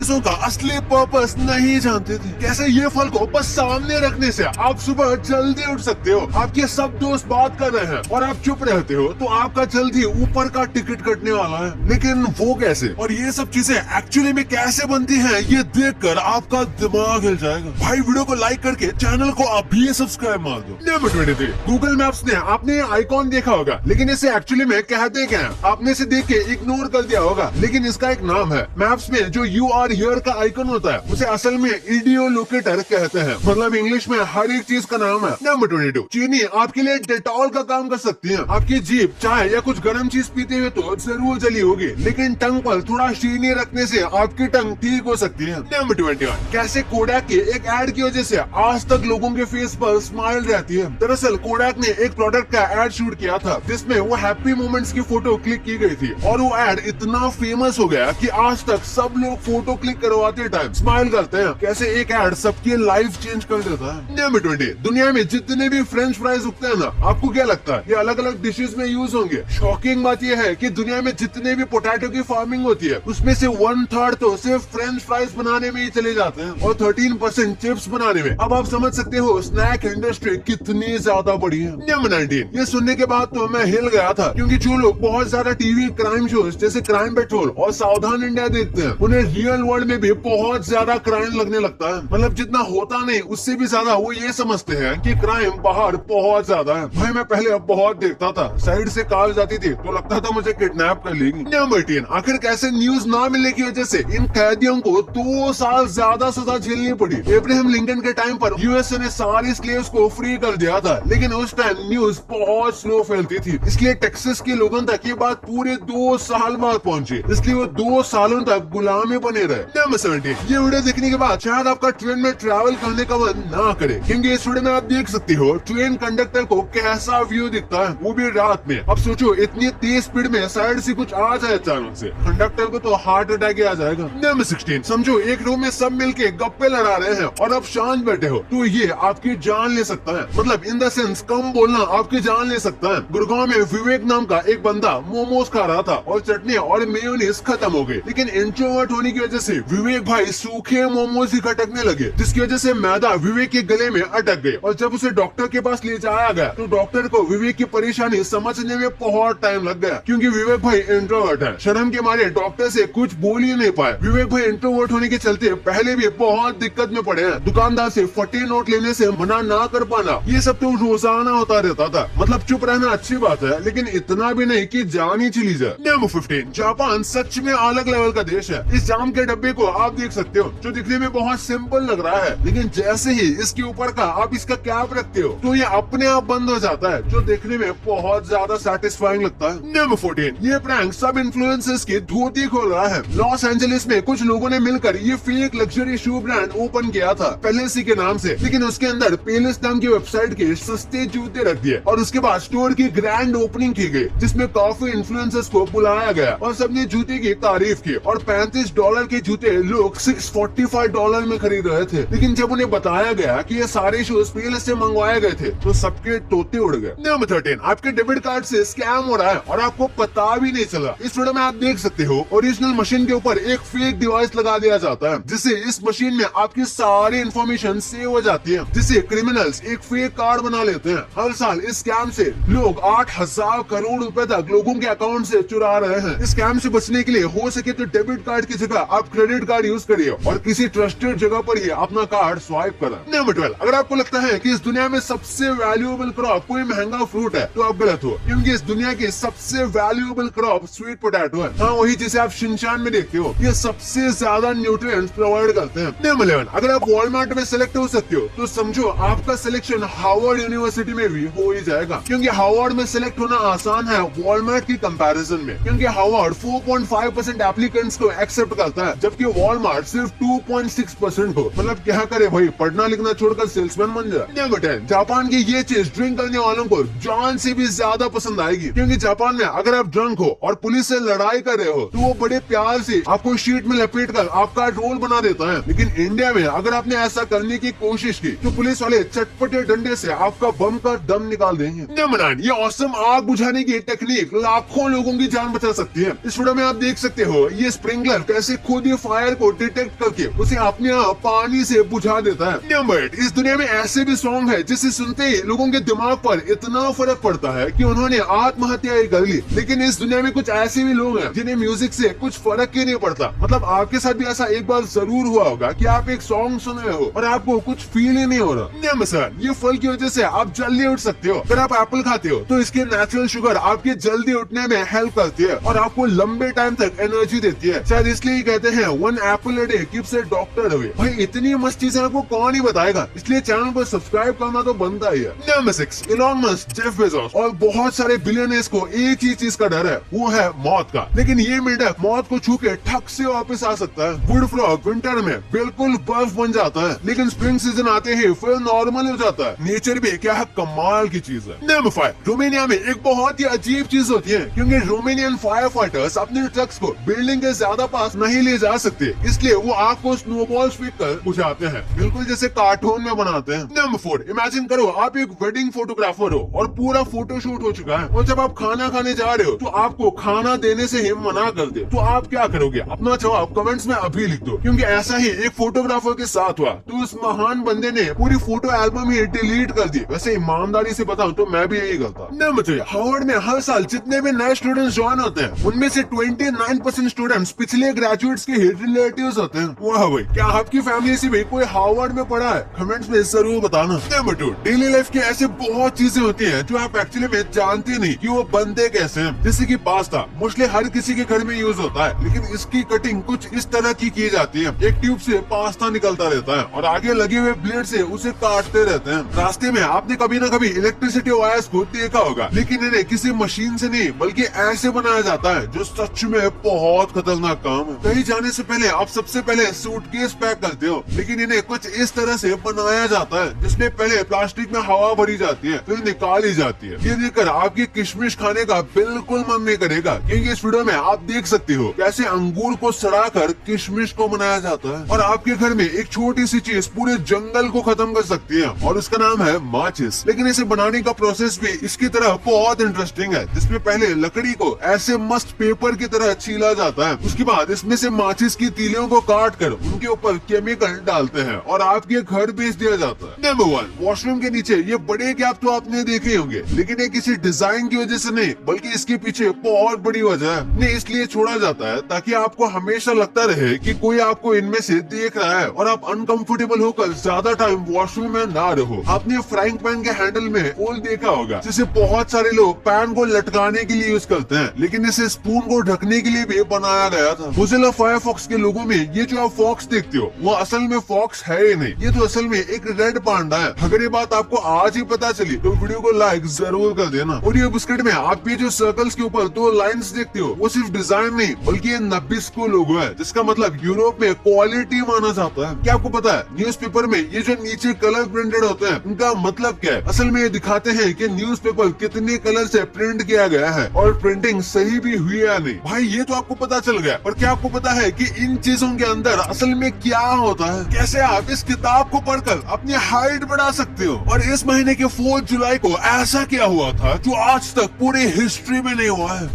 चीजों का असली पर्पस नहीं जानते थे। कैसे ये फल को बस सामने रखने से आप सुबह जल्दी उठ सकते हो। आपके सब दोस्त बात कर रहे हैं और आप चुप रहते हो तो आपका जल्दी ऊपर का टिकट कटने वाला है। लेकिन वो कैसे और ये सब चीजें एक्चुअली में कैसे बनती हैं, ये देखकर आपका दिमाग हिल जाएगा। भाई वीडियो को लाइक करके चैनल को आप भी सब्सक्राइब मार दो। नंबर 23, गूगल मैप्स ने आपने आइकॉन देखा होगा, लेकिन इसे एक्चुअली में कहते क्या है आपने इसे देख के इग्नोर कर दिया होगा। लेकिन इसका एक नाम है। मैप्स में जो यू आर हियर का आइकन होता है उसे असल में इडियो लोकेटर कहते हैं। मतलब इंग्लिश में हर एक चीज का नाम है। नंबर 22, चीनी आपके लिए डेटॉल का काम कर सकती है। आपकी जीभ चाय या कुछ गर्म चीज पीते हुए तो जरूर जली होगी, लेकिन टंग पर थोड़ा चीनी रखने से आपकी टंग ठीक हो सकती है। नंबर 21, कैसे कोडैक के एक एड की वजह से आज तक लोगों के फेस पर स्माइल रहती है। दरअसल कोडैक ने एक प्रोडक्ट का एड शूट किया था जिसमें वो हैप्पी मोमेंट्स की फोटो क्लिक की गई थी और वो एड इतना फेमस हो गया कि आज तक सब लोग फोटो क्लिक करवाते टाइम स्माइल करते हैं। कैसे एक एड सबकी लाइफ चेंज कर देता है। नंबर 20, दुनिया में जितने भी फ्रेंच फ्राइज उगते हैं ना, आपको क्या लगता है ये अलग अलग डिशेज में यूज होंगे? शॉकिंग बात यह है कि दुनिया में जितने भी पोटैटो की फार्मिंग होती है उसमें से 1/3 तो सिर्फ फ्रेंच फ्राइज बनाने में ही चले जाते हैं और 13% चिप्स बनाने में। अब आप समझ सकते हो स्नैक इंडस्ट्री कितनी ज्यादा बड़ी है। नंबर 19, ये सुनने के बाद तो मैं हिल गया था, क्योंकि जो लोग बहुत ज्यादा टीवी क्राइम शोज जैसे क्राइम पेट्रोल और सावधान इंडिया देखते हैं उन्हें रियल वर्ल्ड में भी बहुत ज्यादा क्राइम लगने लगता है। मतलब जितना होता नहीं उससे भी ज्यादा वो ये समझते हैं कि क्राइम बाहर बहुत ज्यादा है। भाई मैं पहले अब बहुत देखता था, साइड से कॉल जाती थी तो लगता था मुझे किडनैप कर लेगी। नंबर 10, आखिर कैसे न्यूज ना मिलने की वजह से इन कैदियों को 2 साल ज्यादा सजा झेलनी पड़ी। अब्राहम लिंकन के टाइम पर यूएसए ने सारी स्लेव्स को फ्री कर दिया था, लेकिन उस टाइम न्यूज बहुत स्लो फैलती थी, इसलिए टेक्सास के लोगों तक ये बात पूरे 2 साल बाद पहुंची, इसलिए वो 2 सालों तक गुलामी बने रहे। नंबर 17, ये वीडियो देखने के बाद शायद आपका ट्रेन में ट्रैवल करने का मन ना करे, क्योंकि इस वीडियो में आप देख सकते हो ट्रेन कंडक्टर को कैसा व्यू दिखता है, वो भी रात में। अब सोचो इतनी तेज स्पीड में साइड से कुछ आ जाए अचानक से, कंडक्टर को तो हार्ट अटैक आ जाएगा। नंबर 16, समझो एक रूम में सब मिलके गप्पे लड़ा रहे हैं और आप शांत बैठे हो तो ये आपकी जान ले सकता है। मतलब इन द सेंस कम बोलना आपकी जान ले सकता है। गुड़गांव में विवेक नाम का एक बंदा मोमोज खा रहा था और चटनी और मेयोनीज खत्म हो गई, लेकिन इंट्रोवर्ट होने की वजह से विवेक भाई सूखे मोमोज ही खटकने लगे, जिसकी वजह से मैदा विवेक के गले में अटक गई और जब उसे डॉक्टर के पास ले जाया गया तो डॉक्टर को विवेक की परेशानी समझने में बहुत टाइम लग गया, क्योंकि विवेक भाई इंट्रोवर्ट है। शर्म के मारे डॉक्टर से कुछ बोल ही नहीं पाए। विवेक भाई इंट्रोवर्ट होने के चलते पहले भी बहुत दिक्कत में पड़े हैं। दुकानदार से फटे नोट लेने से मना ना कर पाना, ये सब तो रोजाना होता रहता था। मतलब चुप रहना अच्छी बात है, लेकिन इतना भी नहीं कि जान ही चली जाए। नंबर 15, जापान सच में अलग लेवल का देश है। इस जाम के डब्बे को आप देख सकते हो, जो दिखने में बहुत सिंपल लग रहा है, लेकिन जैसे ही इसके ऊपर का आप इसका कैप रखते हो तो ये अपने आप बंद हो जाता है, जो देखने में बहुत ज्यादा सेटिस्फाइंग लगता है। नंबर 14, ये प्रैंक सब इन्फ्लुएंसर्स की धोती खोल रहा है। लॉस एंजलिस में कुछ लोगों ने मिलकर ये फेक लग्जरी शू ब्रांड ओपन किया था पेलेसी के नाम से, लेकिन उसके अंदर पेलेस नाम की वेबसाइट के सस्ते जूते रख दिए और उसके बाद स्टोर की ग्रैंड ओपनिंग की गई, जिसमें काफी इन्फ्लुएंसर्स को बुलाया गया और सबने जूते की तारीफ की और $35 के जूते लोग $645 में खरीद रहे थे। लेकिन जब उन्हें बताया गया कि ये सारे शूज पेलेस से मंगवाए गए थे तो सबके तोते उड़ गए। नंबर 13, आपके डेबिट कार्ड से स्कैम हो रहा है और आपको पता भी नहीं चला। इस वीडियो में आप देख सकते हो ओरिजिनल मशीन के ऊपर एक फेक डिवाइस लगा दिया जाता है, जिससे इस मशीन में आपकी सारी इन्फॉर्मेशन सेव हो जाती है, जिससे क्रिमिनल्स एक फेक कार्ड बना लेते हैं। हर साल इस स्कैम से लोग 8,000 करोड़ रुपए तक लोगों के अकाउंट से चुरा रहे हैं। इस स्कैम से बचने के लिए हो सके तो डेबिट कार्ड की जगह आप क्रेडिट कार्ड यूज करिए और किसी ट्रस्टेड जगह पर ही अपना कार्ड स्वाइप करें। नंबर 12, अगर आपको लगता है कि इस दुनिया में सबसे वैल्यूएबल क्रॉप कोई महंगा फ्रूट है तो आप गलत हो, क्योंकि इस दुनिया की सबसे वैल्यूएबल क्रॉप स्वीट पोटैटो है। हाँ, वही जिसे आप शिनचान में देखते हो। ये सबसे ज्यादा न्यूट्रिएंट्स प्रोवाइड करते हैं। नंबर 11, अगर आप वॉलमार्ट में सेलेक्ट हो सकते हो तो समझो आपका सिलेक्शन हार्वर्ड यूनिवर्सिटी में भी हो ही जाएगा, क्योंकि हार्वर्ड में सेलेक्ट होना आसान है वॉलमार्ट की कंपैरिजन में, क्योंकि हार्वर्ड 4.5% एप्लीकेंट्स को एक्सेप्ट करता है, जबकि वॉलमार्ट सिर्फ 2.6% हो। मतलब क्या करे भाई, पढ़ना लिखना छोड़कर सेल्समैन बन जाए। नंबर 10, जापान की ये चीज ड्रिंक करने वालों को जान से भी ज्यादा पसंद आएगी, क्योंकि जापान में अगर आप ड्रंक हो और पुलिस से लड़ाई कर रहे हो तो वो बड़े प्यार से आपको शीट में लपेट कर आपका रोल बना देता है। लेकिन इंडिया में अगर आपने ऐसा करने की कोशिश की तो पुलिस वाले चटपटे डंडे से आपका बम का दम निकाल देंगे। नंबर 9, ये ऑसम आग बुझाने की टेक्निक लाखों लोगों की जान बचा सकती है। इस वीडियो में आप देख सकते हो ये स्प्रिंकलर कैसे खुद अपनी फायर को डिटेक्ट करके उसे अपने आप पानी से बुझा देता है। नंबर 8, इस दुनिया में ऐसे भी सॉन्ग है जिसे सुनते ही लोगों के दिमाग पर इतना फर्क पड़ता है कि उन्होंने आत्महत्या ही कर ली। लेकिन इस दुनिया में कुछ ऐसे भी लोग हैं जिन्हें म्यूजिक से कुछ फर्क ही नहीं पड़ता। मतलब आपके साथ भी ऐसा एक बार जरूर हुआ होगा कि आप एक सॉन्ग सुन रहे हो और आपको कुछ फील ही नहीं हो रहा। मिसाल, ये फल की वजह से आप जल्दी उठ सकते हो। अगर आप एप्पल खाते हो तो इसके नेचुरल शुगर आपके जल्दी उठने में हेल्प करती है और आपको लंबे टाइम तक एनर्जी देती है। शायद इसलिए कहते हैं one Apple a day keeps a doctor away. भाई इतनी मस्त चीजें आपको कौन ही बताएगा, इसलिए चैनल को सब्सक्राइब करना तो बनता ही है। Number 6, Elon Musk, Jeff Bezos और बहुत सारे बिलियनर्स को एक ही चीज का डर है, वो है मौत का। लेकिन ये मेंढक मौत को छू के ठक से वापस आ सकता है। वुड फ्रॉग विंटर में बिल्कुल बर्फ बन जाता है, लेकिन स्प्रिंग सीजन आते ही फिर नॉर्मल हो जाता है। नेचर भी क्या है कमाल की चीज है। नंबर 5, रोमानिया में एक बहुत ही अजीब चीज होती है, क्योंकि रोमानियन फायर फाइटर्स अपने ट्रक्स को बिल्डिंग के ज्यादा पास नहीं ले जा सकते, इसलिए वो आग को स्नोबॉल्स फेंक कर बुझाते हैं, बिल्कुल जैसे कार्टून में बनाते हैं। नंबर 4, इमेजिन करो आप एक वेडिंग फोटोग्राफर हो और पूरा फोटोशूट हो चुका है और जब आप खाना खाने जा रहे हो तो आपको खाना देने से ही मना कर दे, तो आप क्या करोगे? अपना जवाब कमेंट्स में अभी लिख दो, क्योंकि ऐसा ही एक फोटोग्राफर के साथ हुआ। तो उस महान बंदे ने पूरी फोटो एल्बम ही डिलीट कर दी। वैसे ईमानदारी से बताऊं तो मैं भी यही करता। नंबर 3, हार्वर्ड में हर साल जितने भी नए स्टूडेंट्स ज्वाइन होते हैं उनमें से 29% स्टूडेंट्स पिछले ग्रेजुएट्स के रिलेटिव्स होते हैं। वाह भाई, क्या आपकी फैमिली से भी कोई हार्वर्ड में पढ़ा है? कमेंट्स में जरूर बताना। नंबर 2, डेली लाइफ की ऐसे बहुत चीजें होती हैं जो आप एक्चुअली में जानते नहीं कि वो बनते कैसे हैं। जैसे कि पास्ता मोस्टली हर किसी के घर में यूज होता है, लेकिन इसकी कटिंग कुछ इस तरह की जाती है। एक ट्यूब से पास्ता निकलता रहता है और आगे लगे हुए ब्लेड से उसे काटते रहते हैं। रास्ते में आपने कभी ना कभी इलेक्ट्रिसिटी वायर्स को देखा होगा, लेकिन इन्हें किसी मशीन से नहीं बल्कि ऐसे बनाया जाता है, जो सच में बहुत खतरनाक काम है। कहीं जाने से पहले आप सबसे पहले सूटकेस पैक करते हो, लेकिन इन्हें कुछ इस तरह से बनाया जाता है जिसमें पहले प्लास्टिक में हवा भरी जाती है, फिर निकाली जाती है। ये देखकर आपकी किशमिश खाने का बिल्कुल मन नहीं करेगा, क्योंकि इस वीडियो में आप देख सकते हो कैसे अंगूर को सड़ाकर किशमिश को बनाया जाता है और आपके घर में एक छोटी सी चीज पूरे जंगल को खत्म कर सकती है, और उसका नाम है माचिस। लेकिन इसे बनाने का प्रोसेस भी इसकी तरह बहुत इंटरेस्टिंग है, जिसमें पहले लकड़ी को ऐसे मस्त पेपर की तरह छीला जाता है, उसके बाद इसमें से माचिस की तीलियों को काट कर उनके ऊपर केमिकल डालते हैं और आपके घर बेच दिया जाता है। नंबर 1, वॉशरूम के नीचे ये बड़े गैप तो आपने देखे होंगे, लेकिन ये किसी डिजाइन की वजह से नहीं बल्कि इसके पीछे बहुत बड़ी वजह है। इन्हें इसलिए छोड़ा जाता है ताकि आपको हमेशा लगता रहे कि कोई आपको इनमें से देख रहा है और आप अनकंफर्टेबल होकर ज्यादा टाइम वॉशरूम में ना रहो। आपने फ्राइंग पैन के हैंडल में होल देखा होगा, जिसे बहुत सारे लोग पैन को लटकाने के लिए यूज करते हैं, लेकिन इसे स्पून को ढकने के लिए भी बनाया गया था। मोज़िला फायरफॉक्स के लोगों में ये जो आप फॉक्स देखते हो वो असल में फॉक्स है ही नहीं, ये तो असल में एक रेड पांडा है। अगर ये बात आपको आज ही पता चली तो वीडियो को लाइक जरूर कर देना। और ये बिस्किट में आप ये जो सर्कल्स के ऊपर 2 लाइंस देखते हो वो सिर्फ डिजाइन नहीं बल्कि ये नबिस्को लोगो है, जिसका मतलब यूरोप में क्वालिटी माना जाता है। क्या आपको पता है न्यूज़पेपर में ये जो नीचे कलर प्रिंटेड होते हैं उनका मतलब क्या है? असल में ये दिखाते हैं कि न्यूज़पेपर कितने कलर से प्रिंट किया गया है और प्रिंटिंग सही भी हुई है या नहीं। भाई ये तो आपको पता चल गया, पर क्या आपको पता है कि इन चीजों के अंदर असल में क्या होता है? कैसे आप इस किताब को पढ़कर अपनी हाइट बढ़ा सकते हो? और इस महीने के 4 जुलाई को ऐसा क्या हुआ था जो आज तक पूरी हिस्ट्री में नहीं हुआ है?